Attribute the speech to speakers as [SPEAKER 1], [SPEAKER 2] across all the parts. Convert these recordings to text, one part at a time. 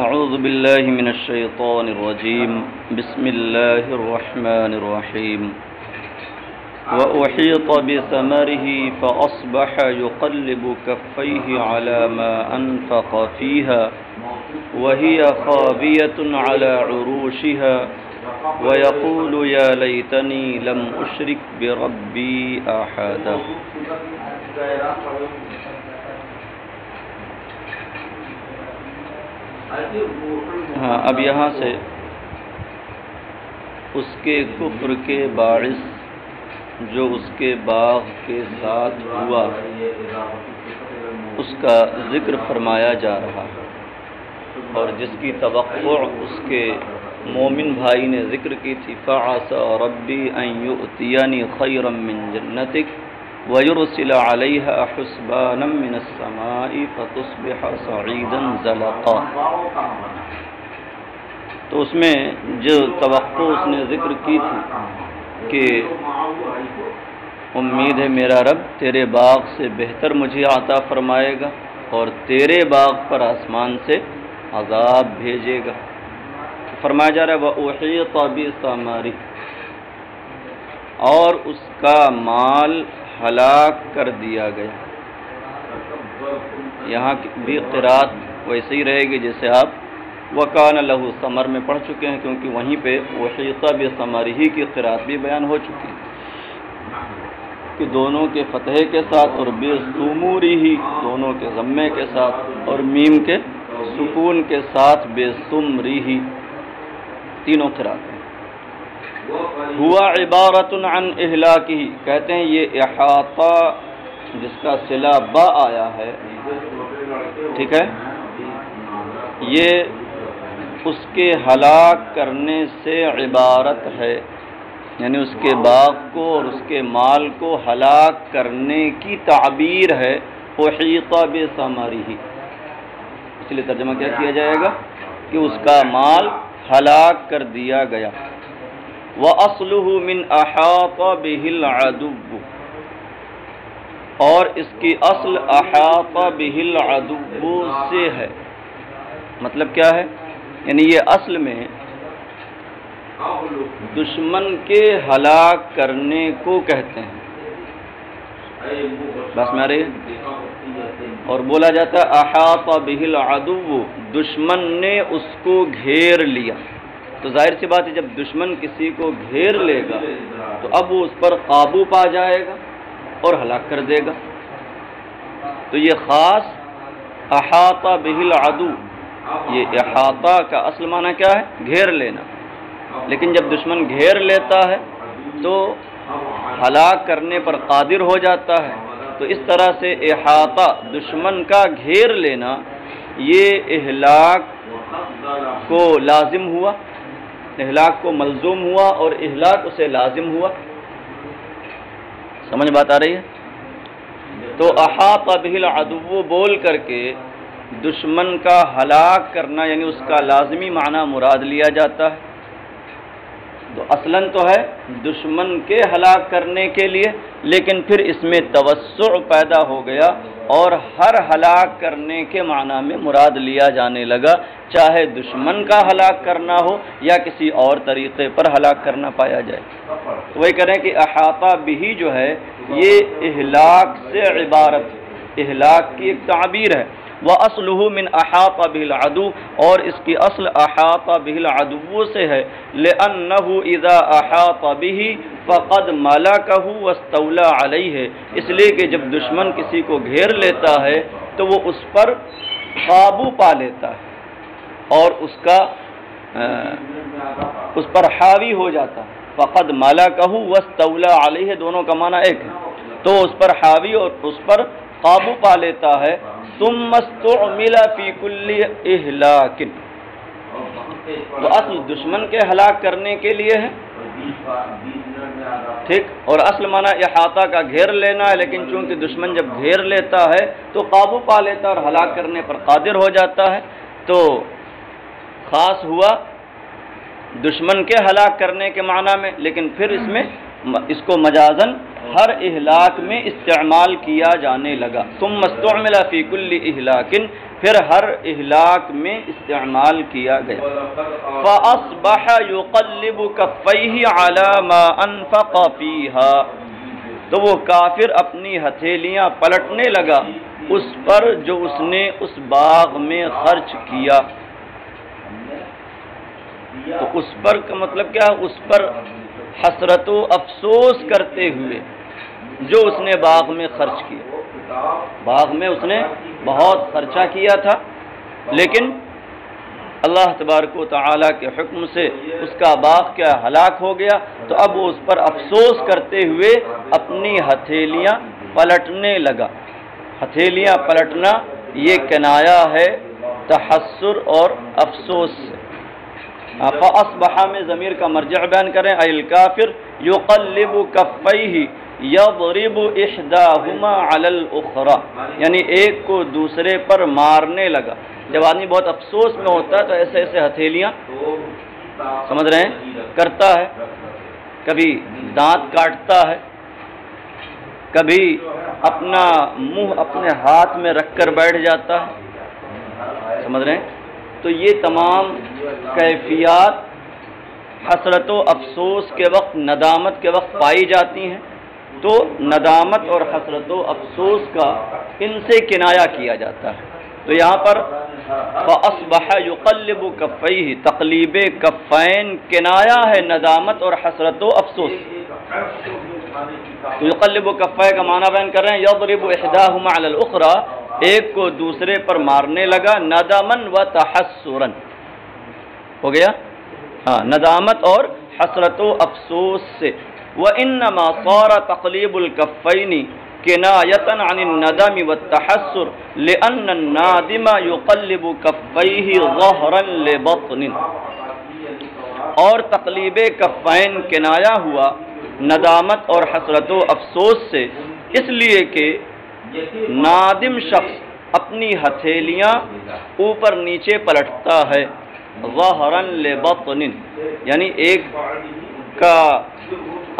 [SPEAKER 1] اعوذ باللہ من الشیطان الرجیم بسم اللہ الرحمن الرحیم وأحيط بثمره فأصبح يقلب كفيه على ما أنفق فيها وهي خاوية على عروشها ويقول يا ليتني لم أشرك بربي أحدا. ہاں، اب یہاں سے اس کے کفر کے باعث جو اس کے باغ کے ساتھ ہوا اس کا ذکر فرمایا جا رہا ہے، اور جس کی توقع اس کے مومن بھائی نے ذکر کی تھی فَعَسَى رَبِّي أَن يُؤْتِيَنِي خَيْرًا مِّن جَنَّتِكَ وَيُرْسِلَ عَلَيْهَا حُسْبَانًا مِّنَ السَّمَاءِ فَتُصْبِحَ صَعِيدًا زَلَقًا. تو اس میں جو توقع اس نے ذکر کی تھی کہ امید ہے میرا رب تیرے باغ سے بہتر مجھے عطا فرمائے گا اور تیرے باغ پر آسمان سے عذاب بھیجے گا. فرمایا جا رہا ہے وَأُحِيطَ بِثَمَرِهِ، اور اس کا مال ہلاک کر دیا گیا. یہاں بھی قرات ویسے ہی رہے گی جیسے آپ وَكَانَ لَهُ ثَمَر میں پڑھ چکے ہیں، کیونکہ وہیں پہ وَأُحِيطَ بِثَمَرِهِ کی قرات بھی بیان ہو چکی ہے کہ دونوں کے فتح کے ساتھ اور بِثُمُورِهِ دونوں کے ضمے کے ساتھ اور میم کے سکون کے ساتھ بِثُمْرِهِ تینوں قرات ہیں. ہوا عبارت عن اہلاکہ، کہتے ہیں یہ احاطہ جس کا صلہ با آیا ہے، ٹھیک ہے، یہ اس کے ہلاک کرنے سے عبارت ہے، یعنی اس کے باغ کو اور اس کے مال کو ہلاک کرنے کی تعبیر ہے احیط بثمرہ. اس لیے ترجمہ کیا کیا جائے گا کہ اس کا مال ہلاک کر دیا گیا. وَأَصْلُهُ مِنْ أَحَاطَ بِهِ الْعَدُوُّ، اور اس کی اصل احاط بِهِ الْعَدُوُّ سے ہے. مطلب کیا ہے؟ یعنی یہ اصل میں دشمن کے ہلاک کرنے کو کہتے ہیں. بس میں آ رہی ہے؟ اور بولا جاتا ہے احاط بِهِ الْعَدُوُّ، دشمن نے اس کو گھیر لیا. تو ظاہر سی بات ہے جب دشمن کسی کو گھیر لے گا تو اب وہ اس پر قابو پا جائے گا اور ہلاک کر دے گا. تو یہ خاص احاط بِهِ الْعَدُوُّ، یہ احاطہ کا اصل معنی کیا ہے؟ گھیر لینا. لیکن جب دشمن گھیر لیتا ہے تو ہلاک کرنے پر قادر ہو جاتا ہے. تو اس طرح سے احاطہ دشمن کا گھیر لینا یہ اہلاک کو لازم ہوا، اہلاک کو ملزوم ہوا اور اہلاک اسے لازم ہوا. سمجھ بات آ رہی ہے؟ تو احاط بِهِ الْعَدُوُّ بول کر کے دشمن کا ہلاک کرنا یعنی اس کا لازمی معنی مراد لیا جاتا ہے. تو اصلاً تو ہے دشمن کے ہلاک کرنے کے لیے، لیکن پھر اس میں توسع پیدا ہو گیا اور ہر ہلاک کرنے کے معنی میں مراد لیا جانے لگا، چاہے دشمن کا ہلاک کرنا ہو یا کسی اور طریقے پر ہلاک کرنا پایا جائے. تو وہی کریں کہ احاطہ بھی جو ہے یہ اہلاک سے عبارت، اہلاک کی ایک تعبیر ہے. وَأَصْلُهُ مِنْ أَحَاطَ بِهِ الْعَدُوُّ، اور اس کی اصل احاط بِهِ الْعَدُوُّ سے ہے. لِأَنَّهُ إِذَا أَحَاطَ بِهِ فَقَدْ مَلَكَهُ وَاسْتَوْلَى عَلَيْهِ، اس لیے کہ جب دشمن کسی کو گھیر لیتا ہے تو وہ اس پر قابو پا لیتا ہے اور اس پر حاوی ہو جاتا ہے. فَقَدْ مَلَكَهُ وَاسْتَوْلَى عَلَيْهِ دونوں کا معنی ایک ہے. تو اس پر حاوی اور اس پر قابو پا لیتا ہے. ثُمَّ اسْتُعْمِلَ فِي كُلِّ إِهْلَاكٍ، تو اصل دشمن کے ہلاک کرنے کے لیے ہے، ٹھیک، اور اصل معنی احاطہ کا گھیر لینا ہے. لیکن چونکہ دشمن جب گھیر لیتا ہے تو قابو پا لیتا ہے اور ہلاک کرنے پر قادر ہو جاتا ہے. تو خاص ہوا دشمن کے ہلاک کرنے کے معنی میں، لیکن پھر اس میں اس کو مجازن ہر اہلاک میں استعمال کیا جانے لگا. ثم استعمل فی کل اہلاک، پھر ہر اہلاک میں استعمال کیا گیا. فاصبح یقلب کفیہ علی ما انفق فیہا، تو وہ کافر اپنی ہتھیلیاں پلٹنے لگا اس پر جو اس نے اس باغ میں خرچ کیا. تو اس پر کا مطلب کیا ہے؟ اس پر حسرت و افسوس کرتے ہوئے جو اس نے باغ میں خرچ کیا. باغ میں اس نے بہت خرچہ کیا تھا، لیکن اللہ تبارک و تعالیٰ کے حکم سے اس کا باغ کیا ہلاک ہو گیا. تو اب وہ اس پر افسوس کرتے ہوئے اپنی ہتھیلیاں پلٹنے لگا. ہتھیلیاں پلٹنا یہ کنایا ہے تحسر اور افسوس سے. فاصبح میں ضمیر کا مرجع بیان کریں، ای الکافر یقلب کفیہ یضرب احداہما علی الاخری، یعنی ایک کو دوسرے پر مارنے لگا. جب آدمی بہت افسوس میں ہوتا ہے تو ایسے ایسے ہتھیلیاں سمجھ رہے ہیں کرتا ہے، کبھی دانت کاٹتا ہے، کبھی اپنا منہ اپنے ہاتھ میں رکھ کر بیٹھ جاتا ہے، سمجھ رہے ہیں. تو یہ تمام کیفیات حسرت و افسوس کے وقت، ندامت کے وقت پائی جاتی ہیں. تو ندامت اور حسرت و افسوس کا ان سے کنایا کیا جاتا ہے. تو یہاں پر فاصبح یقلب کفیہ، تقلیب کفین کنایا ہے ندامت اور حسرت و افسوس. تو یقلب کفیہ کا معنی بیان کر رہے ہیں، یضرب احداہما علی الاخری، ایک کو دوسرے پر مارنے لگا، ندمن و تحسرا. ہو گیا ہاں، ندامت اور حسرت و افسوس سے. وانما صار تقلیب الکفین کنایۃ عن الندم والتحسر لان النادم یقلب کفیہ ظہرا لبطن. اور تقلیب کفین کنایا ہوا ندامت اور حسرت و افسوس سے، اس لیے کہ نادم شخص اپنی ہتھیلیاں اوپر نیچے پلٹتا ہے، ظہرا لبطن، یعنی ایک کا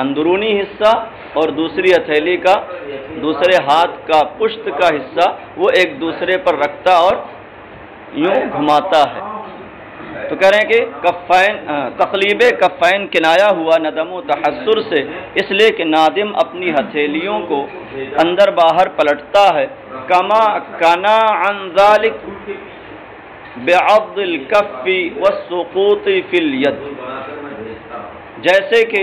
[SPEAKER 1] اندرونی حصہ اور دوسری ہتھیلی کا، دوسرے ہاتھ کا پشت کا حصہ وہ ایک دوسرے پر رکھتا اور یوں گھماتا ہے. تو کہہ رہے ہیں کہ کفین تقلیب کفین کنایا ہوا ندم و تحسر سے، اس لیے کہ نادم اپنی ہتھیلیوں کو اندر باہر پلٹتا ہے. کما کنا عن ذلک بعض الکف والسقوط فی الید، جیسے کہ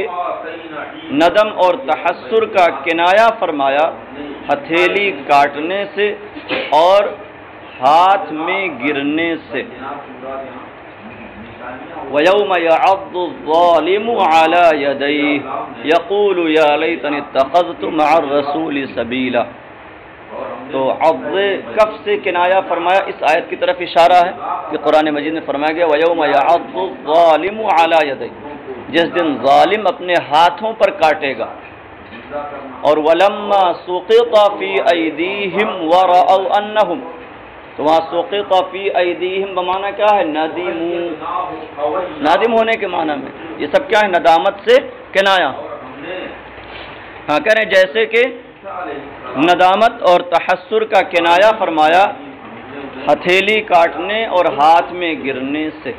[SPEAKER 1] ندم اور تحسر کا کنایا فرمایا ہتھیلی کاٹنے سے اور ہاتھ میں گرنے سے. وَيَوْمَ يَعَضُّ الظَّالِمُ عَلَى يَدَيْهِ يَقُولُ يَا لَيْتَنِي اتَّخَذْتُ مَعَ الرَّسُولِ سَبِيلًا. تو عض کف سے کنایا فرمایا، اس آیت کی طرف اشارہ ہے کہ قرآن مجید میں فرمایا گیا وَيَوْمَ يَعَضُّ الظَّالِمُ عَلَى يَدَيْهِ، جس دن ظالم اپنے ہاتھوں پر کاٹے گا. اور وَلَمَّا سُقِطَ فِي أَيْدِيهِمْ وَرَأَوْا أَنَّهُمْ، تو وہاں سُقِطَ فِي أَيْدِيهِمْ بمعنی کیا ہے؟ نادم ہونے کے معنی میں. یہ سب کیا ہے؟ ندامت سے کنایا. ہاں کہہ رہے ہیں جیسے کہ ندامت اور تحسر کا کنایا فرمایا ہتھیلی کاٹنے اور ہاتھ میں گرنے سے.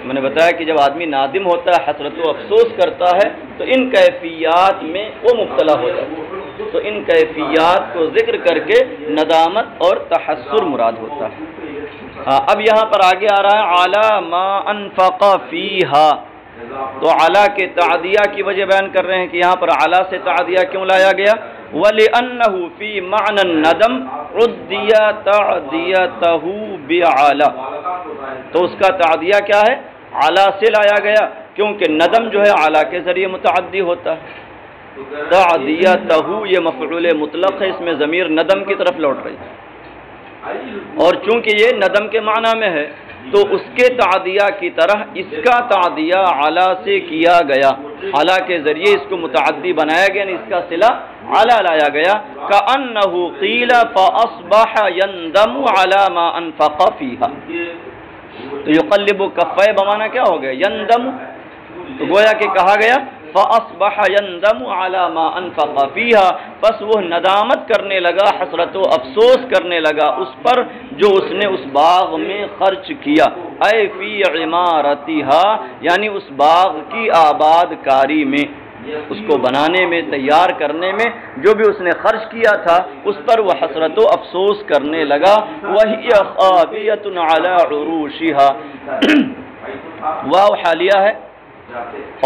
[SPEAKER 1] میں نے بتایا کہ جب آدمی نادم ہوتا ہے، حسرت و افسوس کرتا ہے، تو ان کیفیات میں وہ مبتلا ہو جاتا ہے. تو ان کیفیات کو ذکر کر کے ندامت اور تحسر مراد ہوتا ہے. ہاں اب یہاں پر آگے آ رہا ہے علی ما انفق فیہا. تو علی کے تعدیہ کی وجہ بیان کر رہے ہیں کہ یہاں پر علی سے تعدیہ کیوں لایا گیا؟ وَلِأَنَّهُ فِي مَعْنَى النَّدَمْ عُدِّيَ تَعْدِيَتَهُ بِعَلَى. تو اس کا تعدیہ کیا ہے؟ علی سے لایا گیا، کیونکہ ندم جو ہے علی کے ذریعے متعدی ہوتا ہے. تعدیتہ یہ مفعول مطلق ہے، اس میں ضمیر ندم کی طرف لوٹ رہی ہے، اور چونکہ یہ ندم کے معنی میں ہے تو اس کے تعدیہ کی طرح اس کا تعدیہ علی سے کیا گیا. علی کے ذریعے اس کو متعدی بنایا گیا، یعنی اس کا صلہ علی لایا گیا. کأنہ قیل فاصبح یندم علی ما انفق فیہا. تو یقلب کفیہ بمعنی کیا ہو گیا؟ یندم. تو گویا کہ کہا گیا فَأَصْبَحَ يَنْدَمُ عَلَى مَا أَنْفَقَ فِيهَا، پس وہ ندامت کرنے لگا، حسرت و افسوس کرنے لگا اس پر جو اس نے اس باغ میں خرچ کیا، اے فی عمارتها، یعنی اس باغ کی آباد کاری میں، اس کو بنانے میں، تیار کرنے میں جو بھی اس نے خرچ کیا تھا اس پر وہ حسرت و افسوس کرنے لگا۔ وَهِيَ خَاوِيَةٌ عَلَى عُرُوشِهَا، واو حالیہ ہے،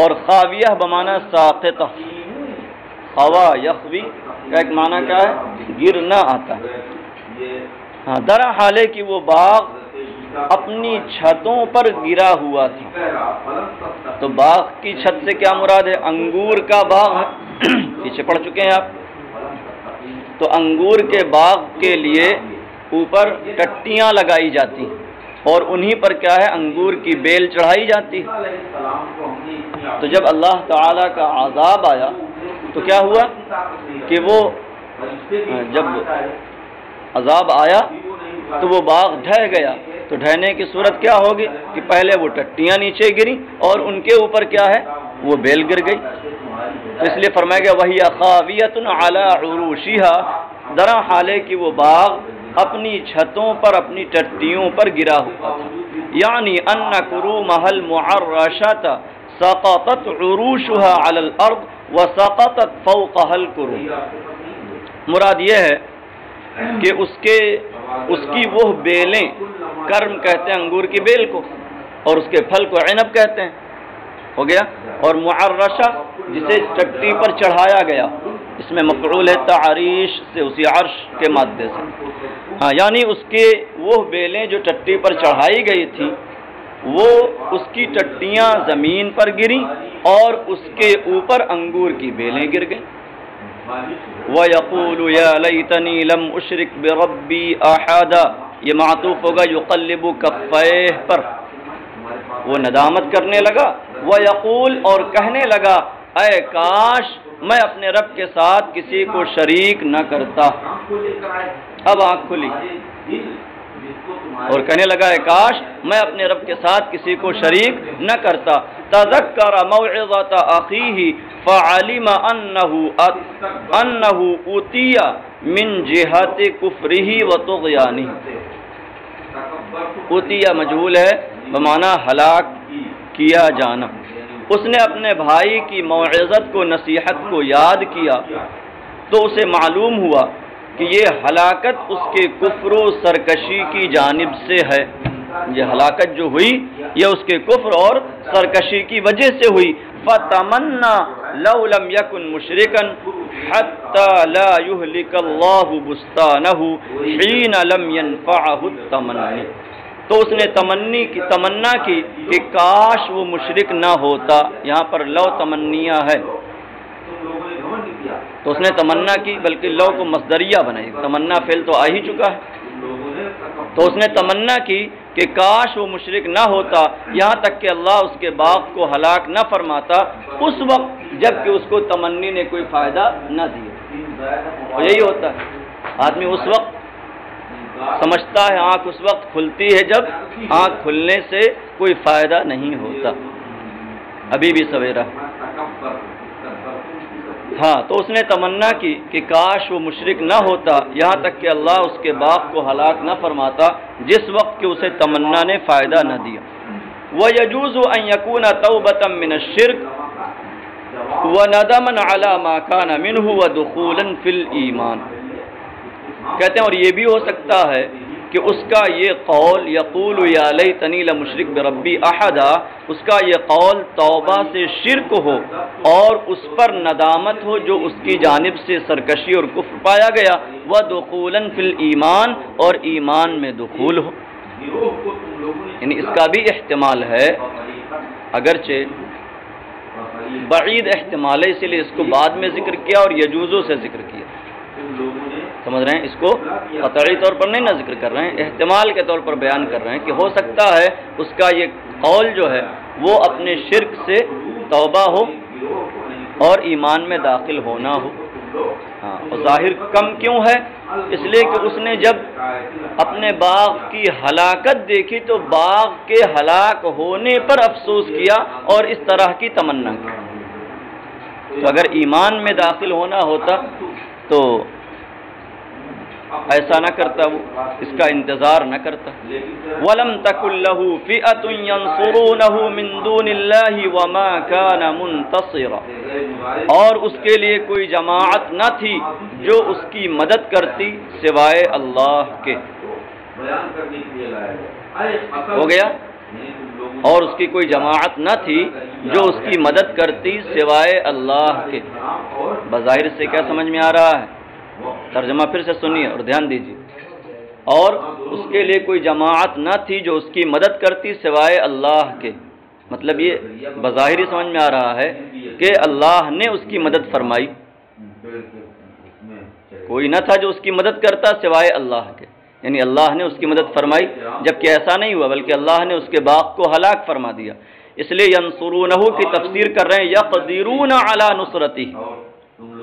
[SPEAKER 1] اور خاویہ بمعنی ساقطہ، خوا یخوی کا ایک معنی کیا ہے؟ گرنا آتا ہے۔ ہاں، درا حالے کہ وہ باغ اپنی چھتوں پر گرا ہوا تھا۔ تو باغ کی چھت سے کیا مراد ہے؟ انگور کا باغ ہے، پیچھے پڑھ چکے ہیں آپ۔ تو انگور کے باغ کے لیے اوپر ٹٹیاں لگائی جاتی ہیں اور انہی پر کیا ہے؟ انگور کی بیل چڑھائی جاتی۔ تو جب اللہ تعالی کا عذاب آیا تو کیا ہوا کہ وہ جب عذاب آیا تو وہ باغ ڈھہ گیا۔ تو ڈھہنے کی صورت کیا ہوگی کہ پہلے وہ ٹٹیاں نیچے گری اور ان کے اوپر کیا ہے؟ وہ بیل گر گئی۔ اس لیے فرمایا گیا وہی خاویۃ علی عروشها، درا حالے کہ وہ باغ اپنی چھتوں پر، اپنی ٹٹیوں پر گرا ہوا تھا۔ یعنی ان کرومہ المعرشۃ سقطت عروشها علی الارض وسقطت فوقها الکروم، مراد یہ ہے کہ اس کی وہ بیلیں، کرم کہتے ہیں انگور کی بیل کو، اور اس کے پھل کو عنب کہتے ہیں، ہو گیا۔ اور معرشہ جسے چٹی پر چڑھایا گیا، اس میں مفعول ہے تعریش سے، اسی عرش کے مادے سے، ہاں، یعنی اس کے وہ بیلیں جو چٹی پر چڑھائی گئی تھی وہ اس کی ٹٹیاں زمین پر گریں اور اس کے اوپر انگور کی بیلیں گر گئیں۔ وَيَقُولُ يَا لَيْتَنِي لَمْ أُشْرِكْ بِرَبِّي أَحَدًا، یہ معطوف ہوگا يُقَلِّبُ كَفَّيْهِ پر، وہ ندامت کرنے لگا، وَيَقُول، اور کہنے لگا، اے کاش میں اپنے رب کے ساتھ کسی کو شریک نہ کرتا۔ اب آنکھ کھلی اور کہنے لگا، اے کاش میں اپنے رب کے ساتھ کسی کو شریک نہ کرتا۔ تذکر موعظۃ اخیہ فعلم انہ اوتی من جہت کفرہ وطغیانہ، اوتی مجہول ہے بمعنی ہلاک کیا جانا۔ اس نے اپنے بھائی کی موعظت کو، نصیحت کو یاد کیا تو اسے معلوم ہوا کہ یہ ہلاکت اس کے کفر و سرکشی کی جانب سے ہے، یہ ہلاکت جو ہوئی یہ اس کے کفر اور سرکشی کی وجہ سے ہوئی۔ فَتَمَنَّا لَوْ لَمْ يَكُنْ مُشْرِكًا حَتَّى لَا يُهْلِكَ اللَّهُ بُسْتَانَهُ حِينَ لَمْ يَنْفَعَهُ التَّمَنِّ، تو اس نے تمنا کی کہ کاش وہ مشرک نہ ہوتا، یہاں پر لو تمنیہ ہے، تو اس نے تمنا کی، بلکہ لو کو مصدریہ بنائی، تمنا فعل تو آ ہی چکا ہے، تو اس نے تمنا کی کہ کاش وہ مشرک نہ ہوتا، یہاں تک کہ اللہ اس کے باغ کو ہلاک نہ فرماتا اس وقت جب کہ اس کو تمنی نے کوئی فائدہ نہ دیا۔ اور یہی ہوتا ہے، آدمی اس وقت سمجھتا ہے، آنکھ اس وقت کھلتی ہے جب آنکھ کھلنے سے کوئی فائدہ نہیں ہوتا، ابھی بھی سویرا۔ ہاں، تو اس نے تمنا کی کہ کاش وہ مشرک نہ ہوتا، یہاں تک کہ اللہ اس کے باغ کو ہلاک نہ فرماتا جس وقت کہ اسے تمنا نے فائدہ نہ دیا۔ وَيَجُوزُ أَن يَكُونَ تَوْبَةً مِّنَ الشِّرْكِ وَنَدَمًا عَلَى مَا كَانَ مِنْهُ وَدُخُولًا فِي الْإِيمَانِ، کہتے ہیں اور یہ بھی ہو سکتا ہے کہ اس کا یہ قول یقول یا لیتنی لمشرک بربی احدا، اس کا یہ قول توبہ سے شرک ہو اور اس پر ندامت ہو جو اس کی جانب سے سرکشی اور کفر پایا گیا، وَدُخُولًا فِي الْإِيمَانِ، اور ایمان میں دخول ہو، یعنی اس کا بھی احتمال ہے، اگرچہ بعید احتمال ہے، اسی لیے اس کو بعد میں ذکر کیا اور یجوزو سے ذکر کیا، سمجھ رہے ہیں؟ اس کو قطعی طور پر نہیں نہ ذکر کر رہے ہیں، احتمال کے طور پر بیان کر رہے ہیں کہ ہو سکتا ہے اس کا یہ قول جو ہے وہ اپنے شرک سے توبہ ہو اور ایمان میں داخل ہونا ہو۔ ہاں، اور ظاہر کم کیوں ہے؟ اس لیے کہ اس نے جب اپنے باغ کی ہلاکت دیکھی تو باغ کے ہلاک ہونے پر افسوس کیا اور اس طرح کی تمنا کی، تو اگر ایمان میں داخل ہونا ہوتا تو ایسا نہ کرتا، وہ اس کا انتظار نہ کرتا۔ وَلَمْ تَكُنْ لَهُ فِئَةٌ يَنْصُرُونَهُ مِنْ دُونِ اللَّهِ وَمَا كَانَ مُنْتَصِرًا، اور اس کے لیے کوئی جماعت نہ تھی جو اس کی مدد کرتی سوائے اللہ کے۔ ہو گیا؟ اور اس کی کوئی جماعت نہ تھی جو اس کی مدد کرتی سوائے اللہ کے۔ بظاہر سے کیا سمجھ میں آ رہا ہے؟ ترجمہ پھر سے سنیے اور دھیان دیجیے۔ اور اس کے لیے کوئی جماعت نہ تھی جو اس کی مدد کرتی سوائے اللہ کے، مطلب یہ بظاہر سمجھ میں آ رہا ہے کہ اللہ نے اس کی مدد فرمائی، کوئی نہ تھا جو اس کی مدد کرتا سوائے اللہ کے، یعنی اللہ نے اس کی مدد فرمائی، جبکہ ایسا نہیں ہوا بلکہ اللہ نے اس کے باغ کو ہلاک فرما دیا۔ اس لیے ینصرونہ کی تفسیر کر رہے ہیں یقدرون علی نصرتہ،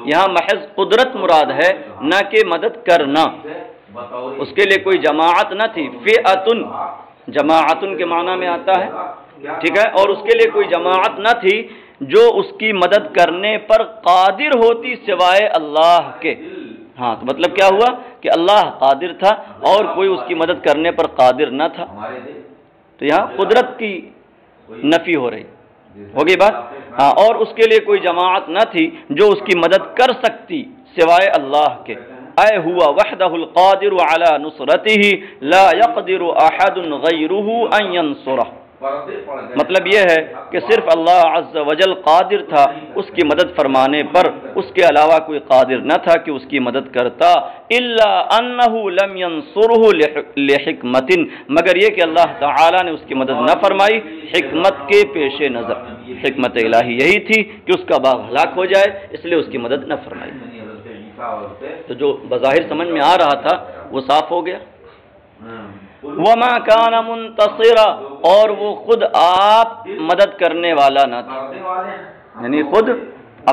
[SPEAKER 1] یہاں محض قدرت مراد ہے نہ کہ مدد کرنا۔ اس کے لیے کوئی جماعت نہ تھی، فئۃ جماعتن کے معنی میں آتا ہے، ٹھیک ہے، اور اس کے لیے کوئی جماعت نہ تھی جو اس کی مدد کرنے پر قادر ہوتی سوائے اللہ کے۔ ہاں تو مطلب کیا ہوا کہ اللہ قادر تھا اور کوئی اس کی مدد کرنے پر قادر نہ تھا، تو یہاں قدرت کی نفی ہو رہی، ہوگی بات؟ ہاں، اور اس کے لیے کوئی جماعت نہ تھی جو اس کی مدد کر سکتی سوائے اللہ کے۔ اے ہوا وحدہ القادر علی نصرتہ لا يقدر احد غیرہ ان ینصرہ، مطلب یہ ہے کہ صرف اللہ عز وجل قادر تھا اس کی مدد فرمانے پر، اس کے علاوہ کوئی قادر نہ تھا کہ اس کی مدد کرتا، الا انہ لم ینصرہ لحکمت، مگر یہ کہ اللہ تعالی نے اس کی مدد نہ فرمائی حکمت کے پیش نظر۔ حکمت الہی یہی تھی کہ اس کا باغ ہلاک ہو جائے، اس لیے اس کی مدد نہ فرمائی۔ تو جو بظاہر سمجھ میں آ رہا تھا وہ صاف ہو گیا۔ وما کان منتصرا، اور وہ خود آپ مدد کرنے والا نہ تھا، یعنی خود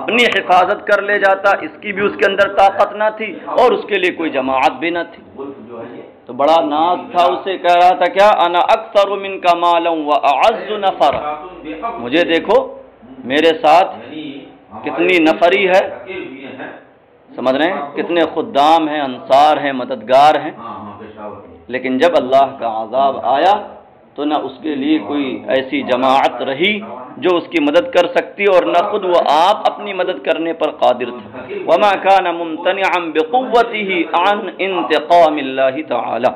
[SPEAKER 1] اپنی حفاظت کر لے جاتا، اس کی بھی اس کے اندر طاقت نہ تھی اور اس کے لیے کوئی جماعت بھی نہ تھی۔ تو بڑا ناز تھا، اسے کہہ رہا تھا کیا، انا اکثر منک مالا واعز نفرا، مجھے دیکھو میرے ساتھ کتنی نفری ہے، سمجھ رہے ہیں، کتنے خدام ہیں، انصار ہیں، مددگار ہیں، لیکن جب اللہ کا عذاب آیا تو نہ اس کے لیے کوئی ایسی جماعت رہی جو اس کی مدد کر سکتی اور نہ خود وہ آپ اپنی مدد کرنے پر قادر تھا۔ وما كان ممتنعا بقوته عن انتقام اللہ تعالی،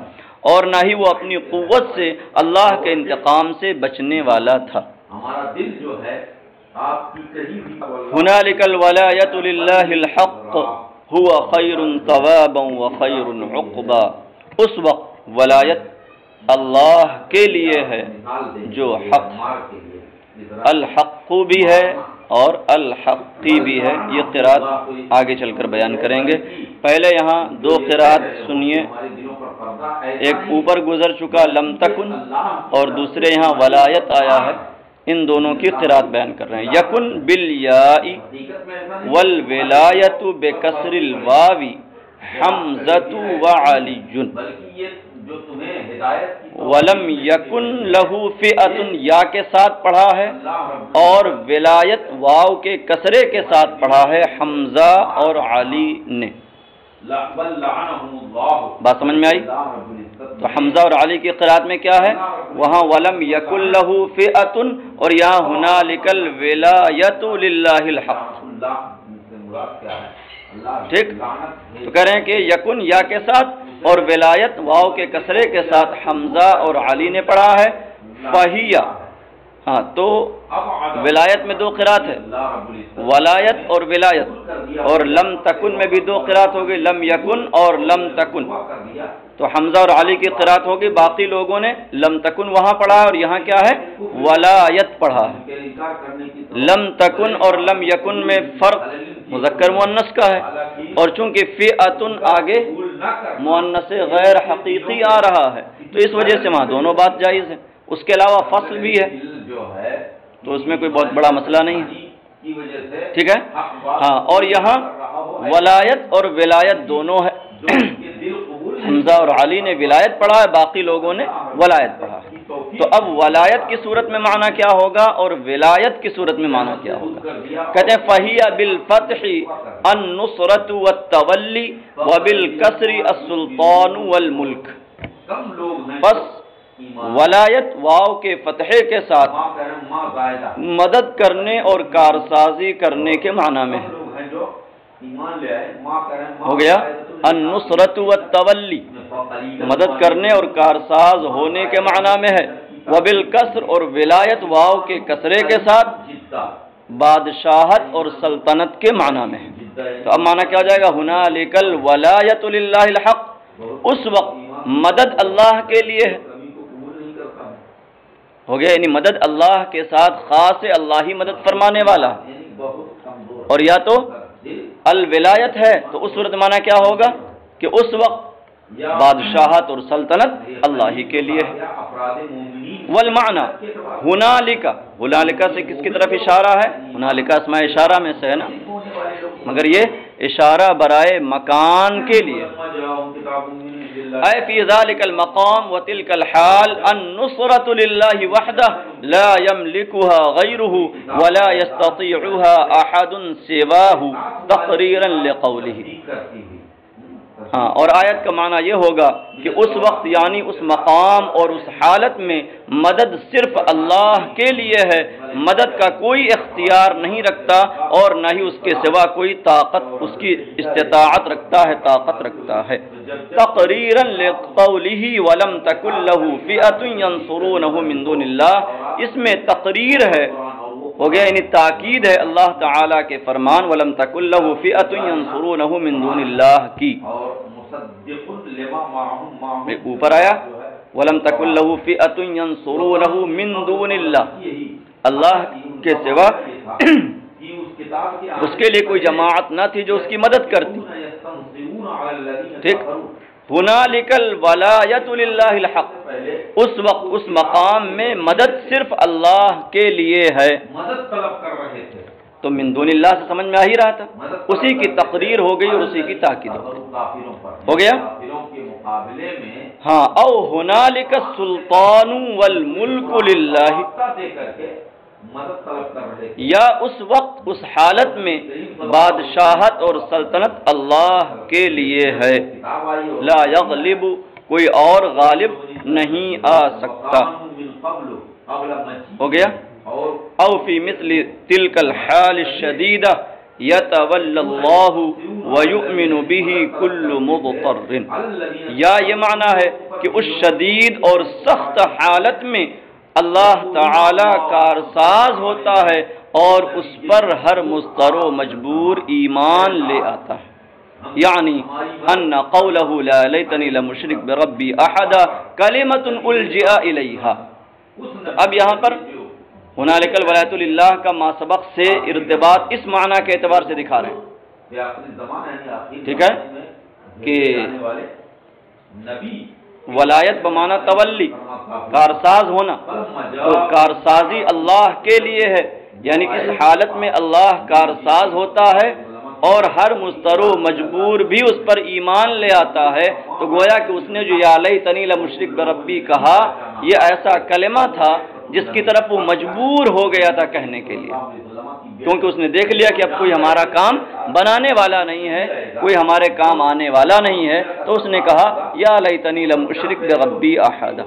[SPEAKER 1] اور نہ ہی وہ اپنی قوت سے اللہ کے انتقام سے بچنے والا تھا۔
[SPEAKER 2] ہمارا دل جو ہے آپ کی کہیں بھی
[SPEAKER 1] هنالك الولاية لله الحق هو خیر ثوابا وخیر عقبا، اس وقت ولایت اللہ کے لیے ہے جو حق، الحق بھی ہے اور الحقی بھی ہے۔ یہ قرات آگے چل کر بیان کریں گے، پہلے یہاں دو قرات سنیے، ایک اوپر گزر چکا لم تکن اور دوسرے یہاں ولایت آیا ہے، ان دونوں کی قرات بیان کر رہے ہیں۔ یکن بالیاء والولایت بکسر الواو حمزۃ وعلی، ولم یکن لہو فئۃ یا کے ساتھ پڑھا ہے اور ولایت واو کے کسرے کے ساتھ پڑھا ہے حمزہ اور علی نے۔ بات سمجھ میں آئی؟ تو حمزہ اور علی کی قرات میں کیا ہے، وہاں ولم یکن لہو فئۃ اور یہاں ہنالک الولایۃ للہ الحق، ٹھیک؟ تو کہہ رہے ہیں کہ یکن یا کے ساتھ اور ولایت واو کے کسرے کے ساتھ حمزہ اور علی نے پڑھا ہے، فہیا، ہاں تو ولایت میں دو قرات ہے، ولایت اور ولایت، اور لم تکن میں بھی دو قرات ہوگی، لم یکن اور لم تکن، تو حمزہ اور علی کی قرات ہوگی، باقی لوگوں نے لم تکن وہاں پڑھا ہے اور یہاں کیا ہے، ولایت پڑھا ہے۔ لم تکن اور لم یکن میں فرق مذکر مؤنث کا ہے، اور چونکہ فئۃ آگے مؤنث غیر حقیقی آ رہا ہے تو اس وجہ سے وہاں دونوں بات جائز ہے، اس کے علاوہ فصل بھی ہے تو اس میں کوئی بہت بڑا مسئلہ نہیں ہے، ٹھیک ہے؟ ہاں، اور یہاں ولایت اور ولایت دونوں ہے، حمزہ اور علی نے ولایت پڑھا ہے، باقی لوگوں نے ولایت پڑھا ہے۔
[SPEAKER 2] توفیق
[SPEAKER 1] تو اب ولایت کی صورت میں معنی کیا ہوگا اور ولایت کی صورت میں معنی کیا ہوگا؟ کہتے ہیں فَهِيَ بِالْفَتْحِ النُّصْرَةُ وَالتَّوَلِّ وَبِالْكَسْرِ السُّلْطَانُ وَالْمُلْكُ۔
[SPEAKER 2] کم لوگ ہیں
[SPEAKER 1] بس ولایت واو کے فتحے کے ساتھ
[SPEAKER 2] ماں کرم ماں زائدہ
[SPEAKER 1] مدد کرنے اور کارسازی کرنے کے معنی میں ہے۔
[SPEAKER 2] لوگ ہیں جو ایمان لے آئے ماں کرم ماں
[SPEAKER 1] ہو گیا النصرۃ والتولی، مدد کرنے اور کارساز ہونے کے معنی میں ہے۔ وبالکسر، اور ولایت واو کے کسرے کے ساتھ بادشاہت اور سلطنت کے معنی میں ہے۔ تو اب معنی کیا ہو جائے گا؟ ہنالک الولایۃ للہ الحق، اس وقت مدد اللہ کے لیے ہے۔ ہو گیا، یعنی مدد اللہ کے ساتھ خاص اللہ ہی مدد فرمانے والا، اور یا تو الولایت ہے تو اس صورت معنی کیا ہوگا کہ اس وقت بادشاہت اور سلطنت اللہ ہی کے لیے ہے۔ والمعنی ہنالک، ہنالک سے کس کی طرف اشارہ ہے؟ ہنالک اسماء اشارہ میں سے ہے نا، مگر یہ اشارہ برائے مکان کے لیے۔ اے فی ذلک المقام وتلک الحال النصرۃ للہ وحدہ لا یملکها غیرہ ولا یستطیعها احد سواہ تقریرا لقولہ۔ ہاں، اور آیت کا معنی یہ ہوگا کہ اس وقت یعنی اس مقام اور اس حالت میں مدد صرف اللہ کے لیے ہے، مدد کا کوئی اختیار نہیں رکھتا اور نہ ہی اس کے سوا کوئی طاقت، اس کی استطاعت رکھتا ہے، طاقت رکھتا ہے۔ تقریرا لقولہ ولم تکن لہ فئۃ ینصرونہ من دون اللہ، اس میں تقریر ہے، ہو گیا یعنی تاکید ہے اللہ تعالیٰ کے فرمان وَلَمْ تَكُنْ لَهُ فِئَةٌ يَنْصُرُونَهُ مِنْ دُونِ اللَّهِ کی، اوپر آیا وَلَمْ تَكُنْ لَهُ فِئَةٌ يَنْصُرُونَهُ مِنْ دُونِ اللَّهِ، اللہ کے سوا اس کے لیے کوئی جماعت نہ تھی جو اس کی مدد کرتی۔ ٹھیک، ہنالک الولایۃ للہ الحق، اس وقت اس مقام میں مدد صرف اللہ کے لیے ہے۔
[SPEAKER 2] مدد طلب کر رہے تھے
[SPEAKER 1] تو من دون اللہ سے سمجھ میں آ ہی رہا تھا، اسی کی تقریر ہو گئی اور اسی کی تاکید ہو گئی۔ ہو گیا
[SPEAKER 2] کے مقابلے میں
[SPEAKER 1] ہاں، او ہنالک السلطان والملک للہ،
[SPEAKER 2] دے کر کے مدد طلب کر رہے تھے،
[SPEAKER 1] یا اس وقت اس حالت میں بادشاہت اور سلطنت اللہ کے لیے ہے۔ لا یغلب، کوئی اور غالب نہیں آ سکتا۔ ہو گیا او فی مثل تلک الحال الشدیدہ یتولی اللہ ویؤمن بہ کل مضطر، یا یہ معنی ہے کہ اس شدید اور سخت حالت میں اللہ تعالی کارساز ہوتا ہے اور اس پر ہر مضطر و مجبور ایمان لے آتا ہے۔ یعنی ان قولہ لا لیتنی لمشرک بربی احدا کلمۃ الجئ الیہا۔ اب یہاں پر ہنالک الولایۃ للہ کا ما سبق سے ارتباط اس معنی کے اعتبار سے دکھا رہے ہیں، ٹھیک ہے، کہ ولایت بمعنی تولی، کارساز ہونا، تو کارسازی اللہ کے لیے ہے، یعنی اس حالت میں اللہ کارساز ہوتا ہے اور ہر مضطر و مجبور بھی اس پر ایمان لے آتا ہے۔ تو گویا کہ اس نے جو یا لیتنی لمشرک بربی کہا، یہ ایسا کلمہ تھا جس کی طرف وہ مجبور ہو گیا تھا کہنے کے لیے، کیونکہ اس نے دیکھ لیا کہ اب کوئی ہمارا کام بنانے والا نہیں ہے، کوئی ہمارے کام آنے والا نہیں ہے، تو اس نے کہا یا لیتنی لم اشرک بربی احدا۔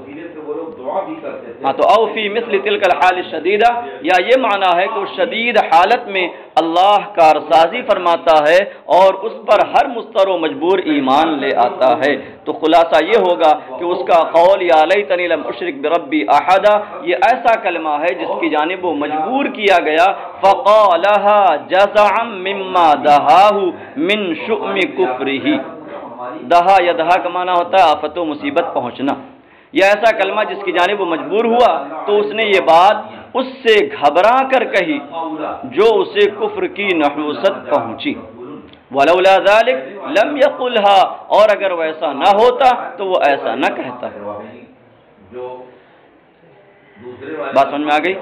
[SPEAKER 1] ہاں، تو او فی مثل تلک الحال الشدیدہ، یا یہ معنی ہے کہ اس شدید حالت میں اللہ کارسازی فرماتا ہے اور اس پر ہر مضطر و مجبور ایمان لے آتا ہے۔ تو خلاصہ یہ ہوگا کہ اس کا قول یا لیتنی لم اشرک بربی احدا، یہ ایسا کلمہ ہے جس کی جانب وہ مجبور کیا گیا، فقالها جزعا مما دہاہ من شؤم کفرہ۔ دہا یا دہا کا معنی ہوتا ہے آفت و مصیبت پہنچنا، یہ ایسا کلمہ جس کی جانب وہ مجبور ہوا تو اس نے یہ بات اس سے گھبرا کر کہی جو اسے کفر کی نحوست پہنچی۔ ولولا ذلک لم یقلها، اور اگر وہ ایسا نہ ہوتا تو وہ ایسا نہ کہتا۔ بات سمجھ میں آ گئی؟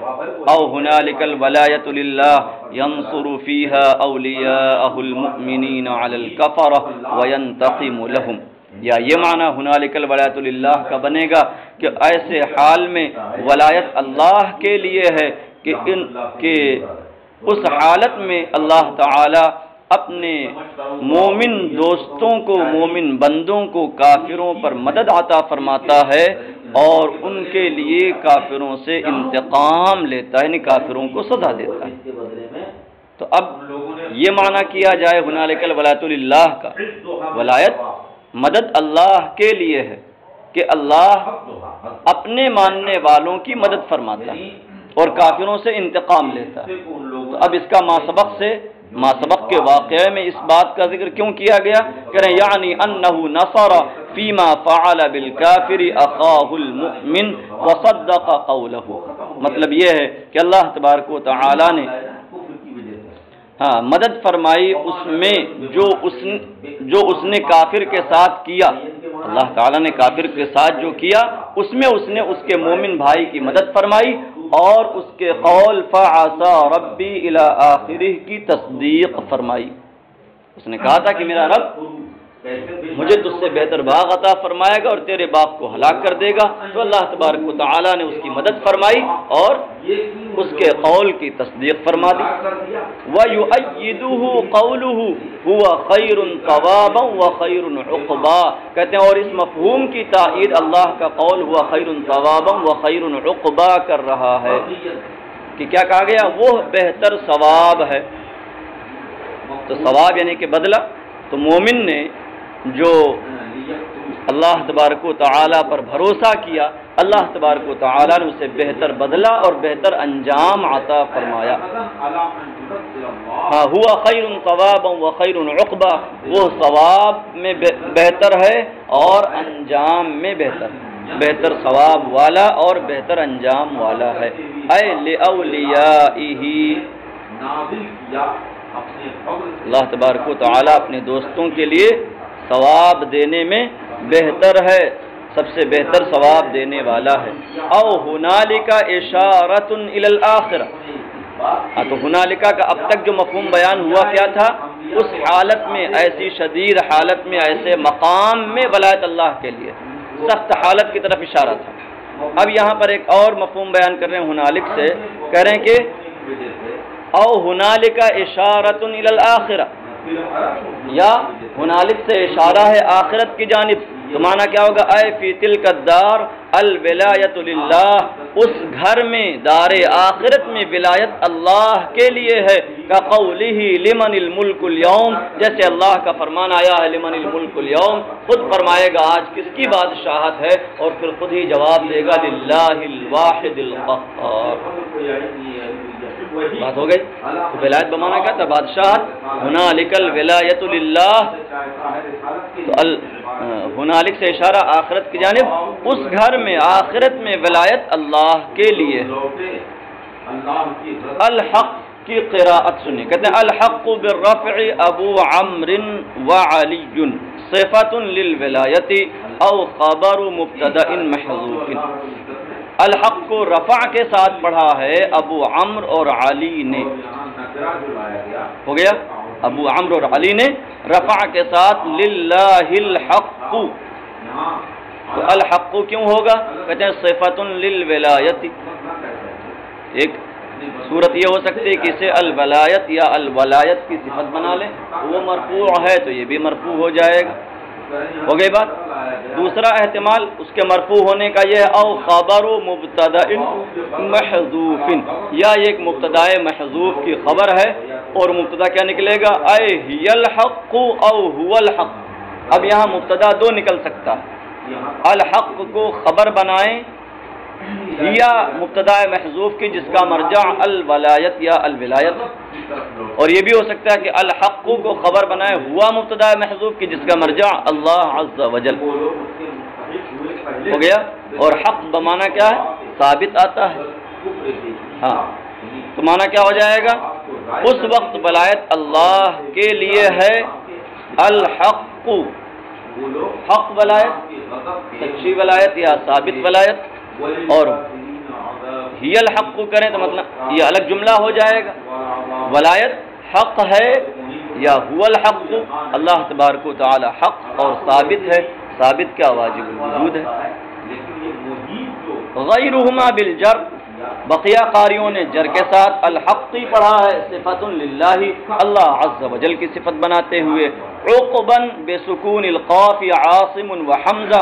[SPEAKER 1] او ہنالک الولایۃ للہ ینصر فیہا اولیاءہ المؤمنین علی الکفرہ وینتقم لہم۔ یا یہ معنی ہنالک الولایۃ للہ کا بنے گا کہ ایسے حال میں ولایت اللہ کے لیے ہے کہ اس حالت میں اللہ تعالی اپنے مومن دوستوں کو، مومن بندوں کو کافروں پر مدد عطا فرماتا ہے اور ان کے لیے کافروں سے انتقام لیتا ہے، یعنی کافروں کو سزا دیتا ہے۔ تو اب یہ معنی کیا جائے ہنالک الولایۃ للہ کا، ولایت مدد اللہ کے لیے ہے کہ اللہ اپنے ماننے والوں کی مدد فرماتا ہے اور کافروں سے انتقام لیتا ہے۔ تو اب اس کا ما سبق کے واقعے میں اس بات کا ذکر کیوں کیا گیا؟ کہ یعنی انہ نصر فیما فعل بالکافر اخاہ المؤمن وصدق قولہ، مطلب یہ ہے کہ اللہ تبارک و تعالی نے مدد فرمائی اس میں جو اس نے کافر کے ساتھ کیا، اللہ تعالیٰ نے کافر کے ساتھ جو کیا اس میں اس نے اس کے مومن بھائی کی مدد فرمائی اور اس کے قول فعسى ربی الی آخرہ کی تصدیق فرمائی۔ اس نے کہا تھا کہ میرا رب مجھے تجھ سے بہتر باغ عطا فرمائے گا اور تیرے باپ کو ہلاک کر دے گا، تو اللہ تبارک و تعالیٰ نے اس کی مدد فرمائی اور اس کے قول کی تصدیق فرما دی۔ وَيُؤَيِّدُهُ قَوْلُهُ هُوَ خَيْرٌ ثَوَابًا وَخَيْرٌ عُقْبًا، کہتے ہیں اور اس مفہوم کی تائید اللہ کا قول ہوا خیر ثوابا وخیر عقبا کر رہا ہے کہ کیا کہا گیا؟ وہ بہتر ثواب ہے۔ تو ثواب یعنی کہ بدلہ، تو مومن نے جو اللہ تبارک و تعالیٰ پر بھروسہ کیا، اللہ تبارک و تعالیٰ نے اسے بہتر بدلہ اور بہتر انجام عطا فرمایا۔ ہوا خیر ثوابا وخیر عقبا، وہ ثواب میں بہتر ہے اور انجام میں بہتر ثواب والا اور بہتر انجام والا ہے۔ اے لأولیائہ، اللہ تبارک و تعالیٰ اپنے دوستوں کے لیے ثواب دینے میں بہتر ہے، سب سے بہتر ثواب دینے والا ہے۔ او ہنالک اشارۃ الی الآخرہ، تو ہنالکا کا اب تک جو مفہوم بیان ہوا کیا تھا؟ اس حالت میں، ایسی شدید حالت میں، ایسے مقام میں ولایت اللہ کے لیے، سخت حالت کی طرف اشارہ تھا۔ اب یہاں پر ایک اور مفہوم بیان کر رہے ہیں ہنالک سے، کہہ رہے ہیں کہ او ہنالک اشارۃ الی الآخرہ، یا ہنالک سے اشارہ ہے آخرت کی جانب، تو معنی کیا ہوگا؟ اے فی تلک الدار الولایۃ للہ، اس گھر میں، دار آخرت میں ولایت اللہ کے لیے ہے۔ کا قولہ لمن الملک اليوم، جیسے اللہ کا فرمان آیا ہے لمن الملک اليوم، خود فرمائے گا آج کس کی بادشاہت ہے، اور پھر خود ہی جواب دے گا للہ الواحد القہار۔ بات ہو گئی؟ تو ولایت بمانا کیا تھا؟ بادشاہت۔ ہنالک الولایۃ للہ، تو ہنالک سے اشارہ آخرت کی جانب، اس گھر میں، آخرت میں ولایت اللہ کے لیے۔ الحق کی قراءت سنی، کہتے ہیں الحق بالرفع ابو عمرو وعلی صفۃ للولایۃ او خبر مبتدأ محذوف۔ الحق کو رفع کے ساتھ پڑھا ہے ابو عمرو اور علی نے، ہو گیا ابو عمرو اور علی نے رفع کے ساتھ للہ الحق، تو الحق کیوں ہوگا؟ کہتے ہیں صفۃ للولایت۔ ایک صورت یہ ہو سکتی ہے کہ اسے الولایت یا الولایت کی صفت بنا لیں، وہ مرفوع ہے تو یہ بھی مرفوع ہو جائے گا، ہو گئی بات۔ دوسرا احتمال اس کے مرفوع ہونے کا یہ ہے او خبر مبتدأ محذوف، یا یہ ایک مبتدأ محذوف کی خبر ہے اور مبتدا کیا نکلے گا؟ اے ہی الحق او هو الحق۔ اب یہاں مبتدا دو نکل سکتا ہے، الحق کو خبر بنائیں یا مبتدا محذوف کی جس کا مرجع الولایت یا الولایت، اور یہ بھی ہو سکتا ہے کہ الحق کو خبر بنائے ہوا مبتدا محذوف کی جس کا مرجع اللہ عز وجل، ہو گیا۔ اور حق بمانا کیا ہے؟ ثابت آتا ہے، ہاں، تو مانا کیا ہو جائے گا؟ اس وقت ولایت اللہ کے لیے ہے الحق، حق ولایت، سچی ولایت یا ثابت ولایت، اور ہی الحق کو کریں تو مطلب یہ الگ جملہ ہو جائے گا، ولایت حق ہے یا هو الحق، اللہ تبارک و تعالی حق اور ثابت ہے، ثابت کیا واجب الوجود ہے.
[SPEAKER 2] لیکن یہ محیط جو
[SPEAKER 1] غیرہما بالجر، بقیہ قاریوں نے جر کے ساتھ الحقی پڑھا ہے، صفت للہ، اللہ عز و جل کی صفت بناتے ہوئے. عقبا بسکون القاف عاصم و حمزہ،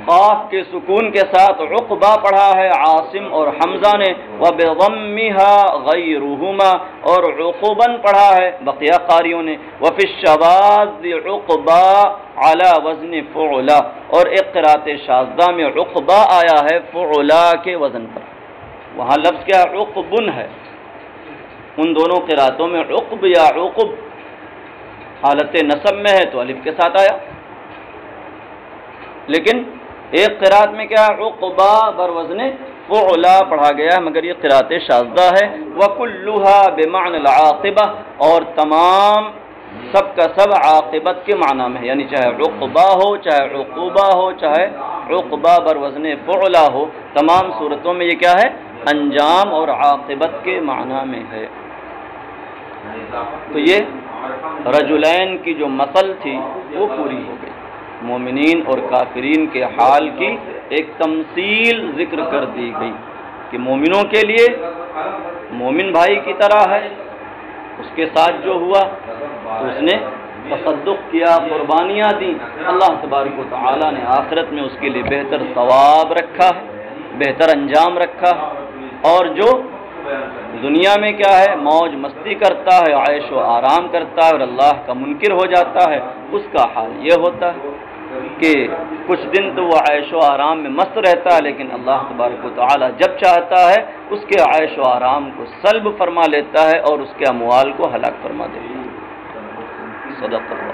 [SPEAKER 1] قاف کے سکون کے ساتھ عقبہ پڑھا ہے عاصم اور حمزہ نے. وبضمها غیرہما، اور عقبا پڑھا ہے بقیہ قاریوں نے. وفی الشواذ عقبہ علی وزن فعلا، اور ایک قرات شاذہ میں عقبہ آیا ہے فعلا کے وزن پر. وہاں لفظ کیا ہے؟ عقبن ہے. ان دونوں قراتوں میں عقب یا عقب حالت نصب میں ہے تو الف کے ساتھ آیا، لیکن ایک قرات میں کیا ہے؟ عقبہ بر وزن فعلا پڑھا گیا ہے، مگر یہ قرات شاذہ ہے. وکلھا بمعنى العاقبہ، اور تمام سب کا سب عاقبت کے معنی میں ہے، یعنی چاہے عقبہ ہو، چاہے عقوبہ ہو، چاہے عقبہ بر وزن فعلا ہو، تمام صورتوں میں یہ کیا ہے؟ انجام اور عاقبت کے معنی میں ہے. تو یہ رجلین کی جو مثل تھی وہ پوری ہو گئی. مومنین اور کافرین کے حال کی ایک تمثیل ذکر کر دی گئی کہ مومنوں کے لیے مومن بھائی کی طرح ہے، اس کے ساتھ جو ہوا تو اس نے تصدق کیا، قربانیاں دیں، اللہ تبارک و تعالی نے آخرت میں اس کے لیے بہتر ثواب رکھا ہے، بہتر انجام رکھا ہے. اور جو دنیا میں کیا ہے؟ موج مستی کرتا ہے، عیش و آرام کرتا ہے اور اللہ کا منکر ہو جاتا ہے، اس کا حال یہ ہوتا ہے کہ کچھ دن تو وہ عیش و آرام میں مست رہتا ہے، لیکن اللہ تبارک و تعالی جب چاہتا ہے اس کے عیش و آرام کو سلب فرما لیتا ہے اور اس کے اموال کو ہلاک فرما دیتا ہے. صدق اللہ.